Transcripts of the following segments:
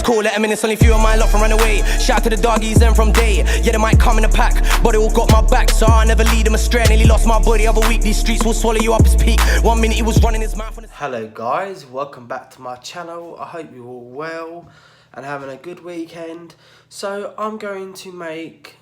cool, let 'em in, it's only few of my lot from run away. Shout out to the doggies and from day. Yeah, they might come in a pack, but they all got my back, so I never lead them astray. Nearly lost my body other week, these streets will swallow you up his peak. 1 minute he was running his mouth on his... Hello guys, welcome back to my channel. I hope you're all well and having a good weekend. So I'm going to make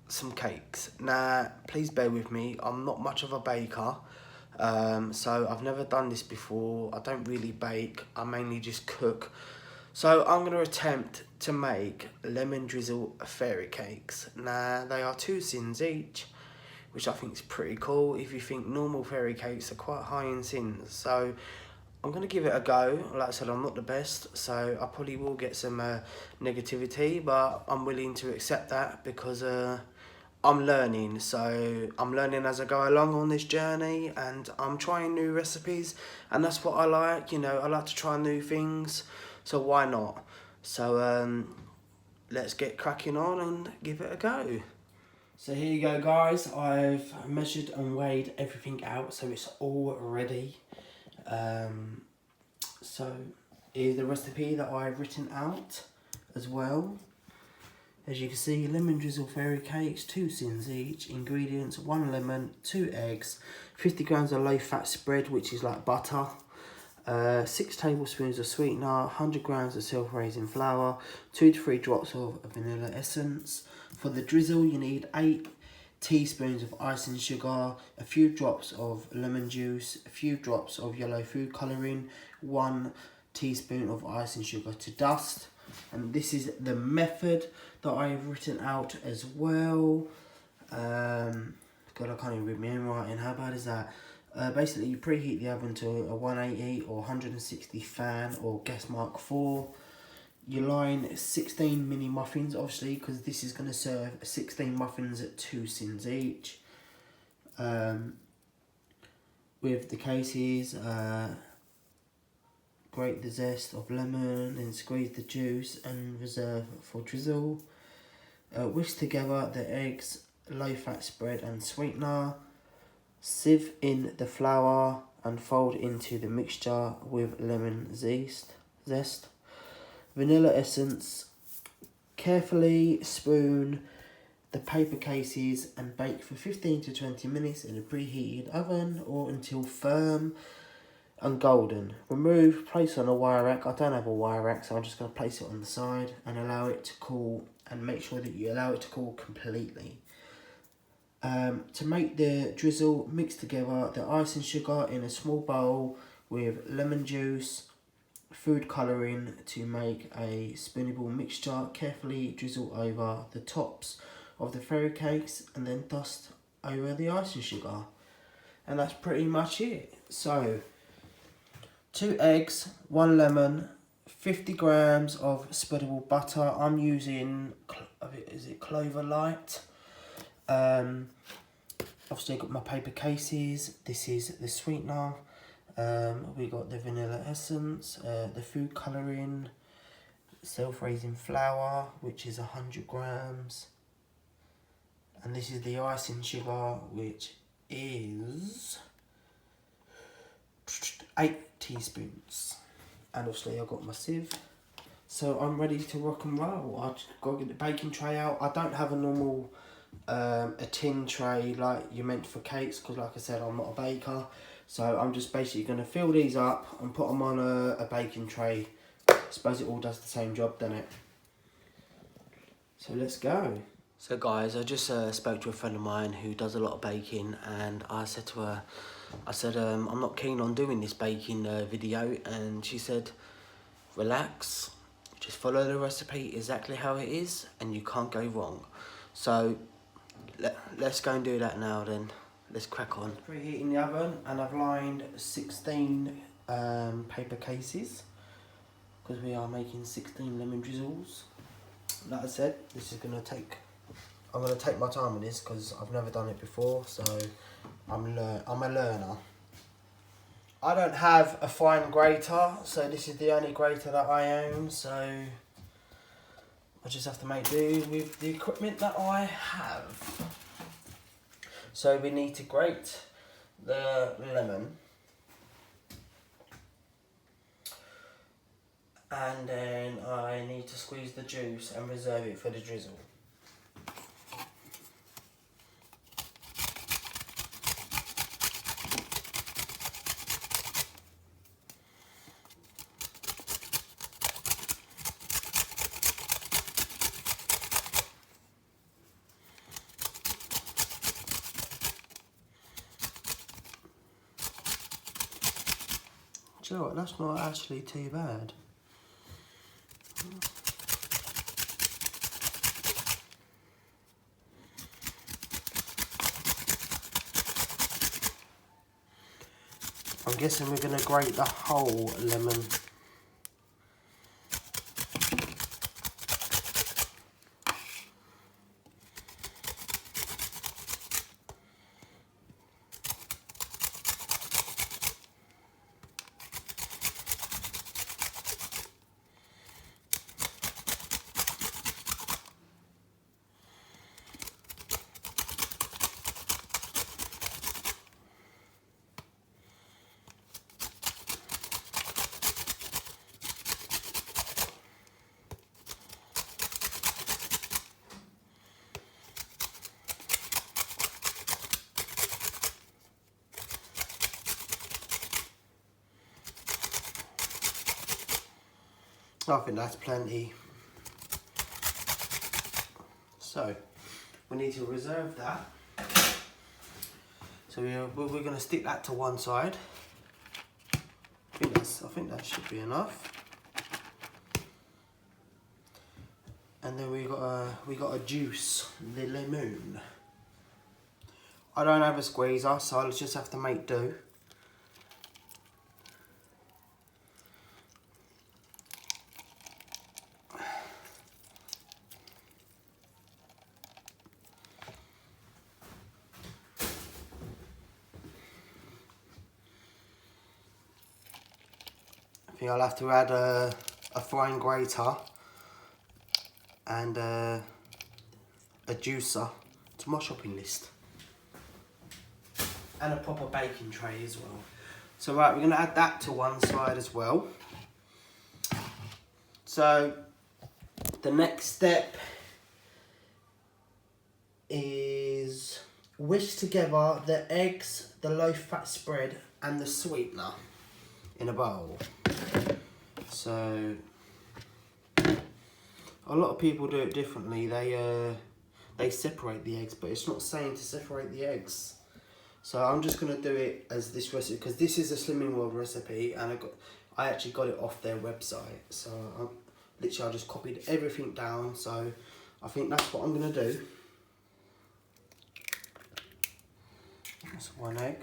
some cakes. Now, please bear with me, I'm not much of a baker. So I've never done this before. I don't really bake, I mainly just cook. So I'm going to attempt to make lemon drizzle fairy cakes. Now, they are 2 sins each, which I think is pretty cool if you think normal fairy cakes are quite high in sins. So I'm going to give it a go. Like I said, I'm not the best, so I probably will get some negativity, but I'm willing to accept that because I'm learning. So I'm learning as I go along on this journey, and I'm trying new recipes, and that's what I like. You know, I like to try new things, so why not? So let's get cracking on and give it a go. So here you go guys, I've measured and weighed everything out, so it's all ready. So here's the recipe that I've written out as well. As you can see, lemon drizzle fairy cakes, 2 sins each. Ingredients: 1 lemon, 2 eggs, 50 grams of low fat spread, which is like butter, 6 tablespoons of sweetener, 100 grams of self-raising flour, 2 to 3 drops of vanilla essence. For the drizzle, you need 8 teaspoons of icing sugar, a few drops of lemon juice, a few drops of yellow food colouring, 1 teaspoon of icing sugar to dust. And this is the method that I have written out as well. God, I can't even read my own writing. How bad is that? Basically, you preheat the oven to a 180 or 160 fan or gas mark 4. You line 16 mini muffins, obviously, because this is going to serve 16 muffins at 2 sins each. With the cases, grate the zest of lemon, then squeeze the juice and reserve for drizzle. Whisk together the eggs, low fat spread and sweetener. Sieve in the flour and fold into the mixture with lemon zest. Vanilla essence. Carefully spoon the paper cases and bake for 15 to 20 minutes in a preheated oven or until firm and golden. Remove, place on a wire rack. I don't have a wire rack, so I'm just going to place it on the side and allow it to cool, and make sure that you allow it to cool completely. To make the drizzle, mix together the icing sugar in a small bowl with lemon juice, food colouring to make a spoonable mixture. Carefully drizzle over the tops of the fairy cakes and then dust over the icing sugar. And that's pretty much it. So 2 eggs, 1 lemon, 50 grams of spreadable butter. I'm using, is it Clover Light? Obviously I got my paper cases. This is the sweetener. We got the vanilla essence, the food colouring, self-raising flour, which is 100 grams. And this is the icing sugar, which is 8 teaspoons. And obviously I got my sieve. So I'm ready to rock and roll. I just got to get the baking tray out. I don't have a normal a tin tray like you meant for cakes, because like I said, I'm not a baker. So I'm just basically going to fill these up and put them on a baking tray. I suppose it all does the same job, doesn't it? So let's go. So guys, I just spoke to a friend of mine who does a lot of baking, and I said to her, I'm not keen on doing this baking video, and she said, relax, just follow the recipe exactly how it is and you can't go wrong. So let's go and do that now then. Let's crack on. Preheating the oven, and I've lined 16 paper cases because we are making 16 lemon drizzles. Like I said, this is going to take, I'm going to take my time with this because I've never done it before, so I'm a learner. I don't have a fine grater, so this is the only grater that I own, so I just have to make do with the equipment that I have. So we need to grate the lemon, and then need to squeeze the juice and reserve it for the drizzle. Do you know what, that's not actually too bad. I'm guessing we're going to grate the whole lemon. I think that's plenty. So, we need to reserve that. So we're going to stick that to one side. I think that should be enough. And then we got a juice the lemon. I don't have a squeezer, so I'll just have to make do. I think I'll have to add a fine grater and a juicer to my shopping list. And a proper baking tray as well. So right, we're going to add that to one side as well. So the next step is whisk together the eggs, the low fat spread and the sweetener in a bowl. So a lot of people do it differently. They separate the eggs, but it's not saying to separate the eggs. So I'm just going to do it as this recipe because this is a Slimming World recipe, and I actually got it off their website. So I just copied everything down. So I think that's what I'm going to do. That's one egg.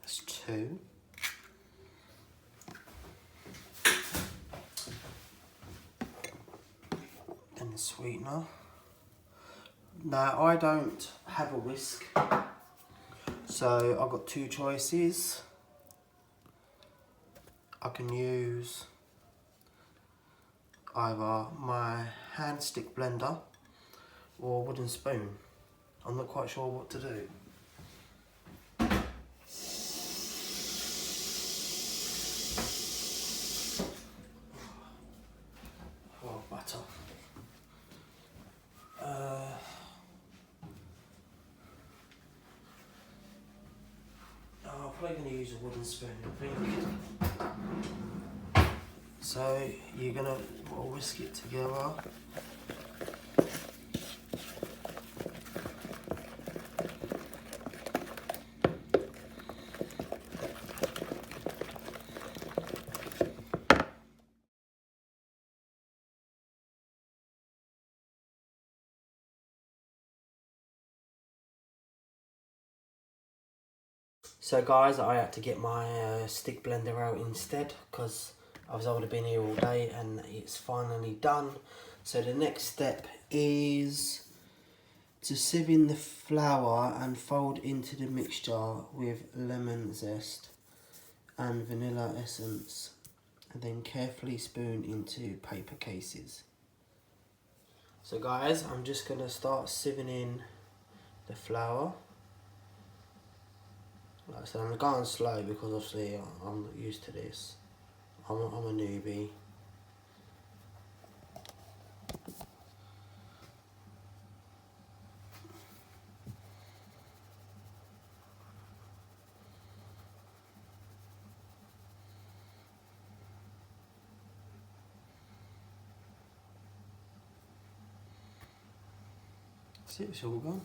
That's two. And the sweetener. Now I don't have a whisk, so I've got two choices. I can use either my hand stick blender or a wooden spoon. I'm not quite sure what to do. Oh, butter. I'm probably going to use a wooden spoon, I think. So you're going to whisk it together. So guys, I had to get my stick blender out instead because I would have been here all day and it's finally done. So the next step is to sieve in the flour and fold into the mixture with lemon zest and vanilla essence, and then carefully spoon into paper cases. So guys, I'm just going to start sieving in the flour. Like I said, I'm going slow because obviously I'm not used to this. I'm a newbie. See, it's all gone.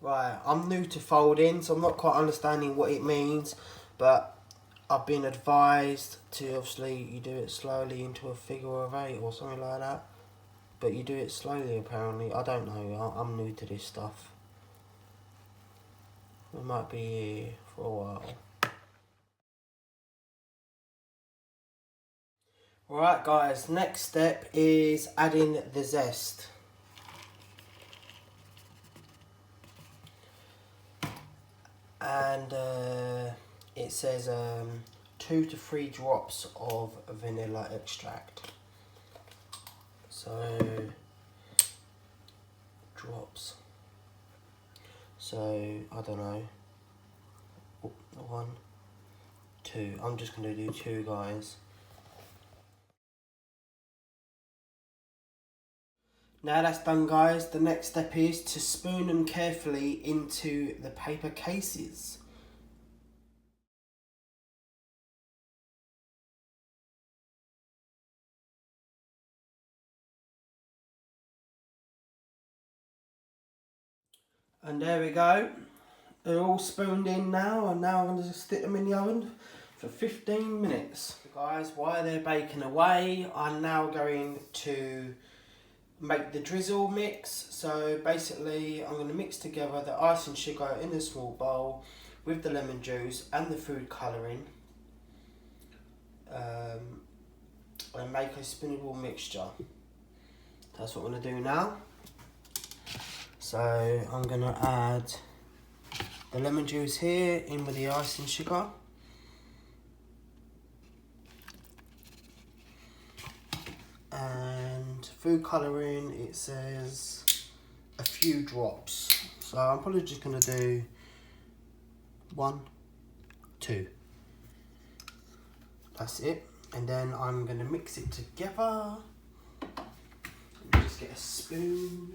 Right, I'm new to folding, so I'm not quite understanding what it means, but I've been advised to obviously you do it slowly into a figure of 8 or something like that. But you do it slowly apparently. I don't know, I'm new to this stuff. I might be here for a while. Right guys, next step is adding the zest. And it says 2 to 3 drops of vanilla extract. So, drops. So, I don't know. 1, 2. I'm just going to do 2, guys. Now that's done, guys, the next step is to spoon them carefully into the paper cases. And there we go. They're all spooned in now, and now I'm going to stick them in the oven for 15 minutes. So guys, while they're baking away, I'm now going to make the drizzle mix. So basically, I'm going to mix together the ice and sugar in a small bowl with the lemon juice and the food colouring, and make a spinnable mixture. That's what I'm going to do now. So I'm going to add the lemon juice here in with the ice and sugar. And food colouring, it says a few drops. So I'm probably just going to do 1, 2. That's it. And then I'm going to mix it together. Just get a spoon.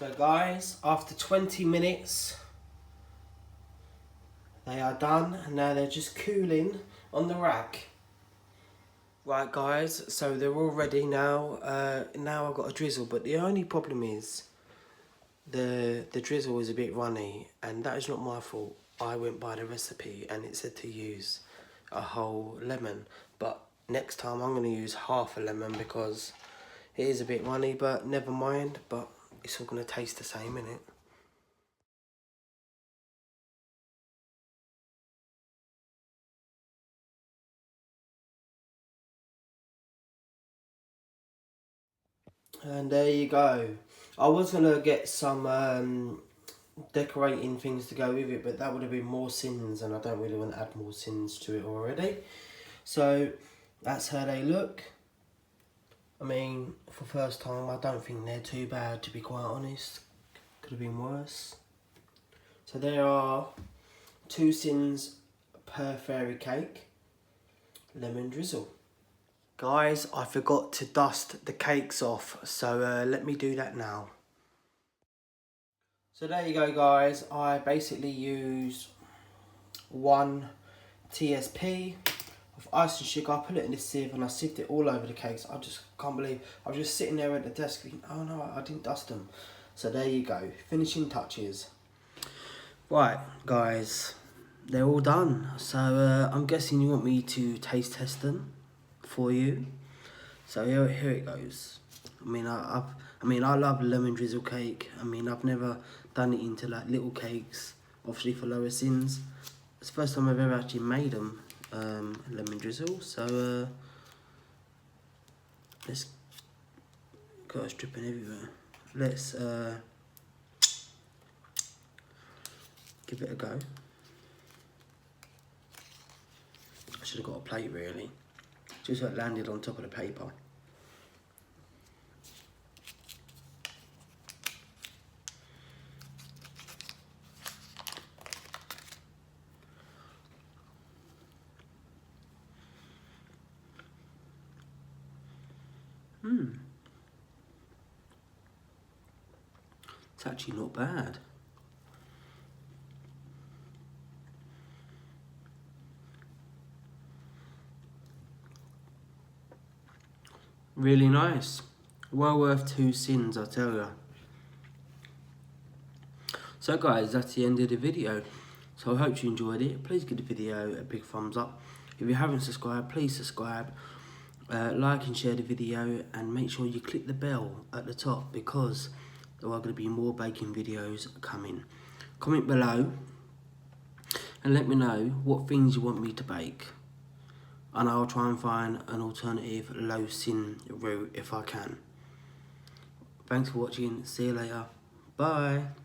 So guys, after 20 minutes, they are done, and now they're just cooling on the rack. Right guys, so they're all ready now. Now I've got a drizzle, but the only problem is the drizzle is a bit runny, and that is not my fault. I went by the recipe and it said to use a whole lemon, but next time I'm going to use half a lemon because it is a bit runny, but never mind, but it's all going to taste the same, innit? And there you go. I was going to get some decorating things to go with it, but that would have been more sins, and I don't really want to add more sins to it already. So that's how they look. I mean, for first time, I don't think they're too bad, to be quite honest. Could have been worse. So there are 2 sins per fairy cake. Lemon drizzle. Guys, I forgot to dust the cakes off, so let me do that now. So there you go, guys. I basically use 1 TSP of ice and sugar. I put it in a sieve and I sieved it all over the cakes. I just can't believe, I was just sitting there at the desk thinking, oh no, I didn't dust them. So there you go, finishing touches. Right, guys, they're all done. So I'm guessing you want me to taste test them for you. So here it goes. I mean, I love lemon drizzle cake. I mean, I've never done it into like little cakes, obviously for lower sins. It's the first time I've ever actually made them, lemon drizzle. So let's, got us dripping everywhere. Let's give it a go. I should have got a plate really. Just so it landed on top of the paper. It's actually not bad. Really nice. Well worth 2 sins, I tell ya. So guys, that's the end of the video. So I hope you enjoyed it. Please give the video a big thumbs up. If you haven't subscribed, please subscribe. Like and share the video, and make sure you click the bell at the top, because there are going to be more baking videos coming. Comment below and let me know what things you want me to bake, and I'll try and find an alternative low sin route if I can. Thanks for watching. See you later. Bye.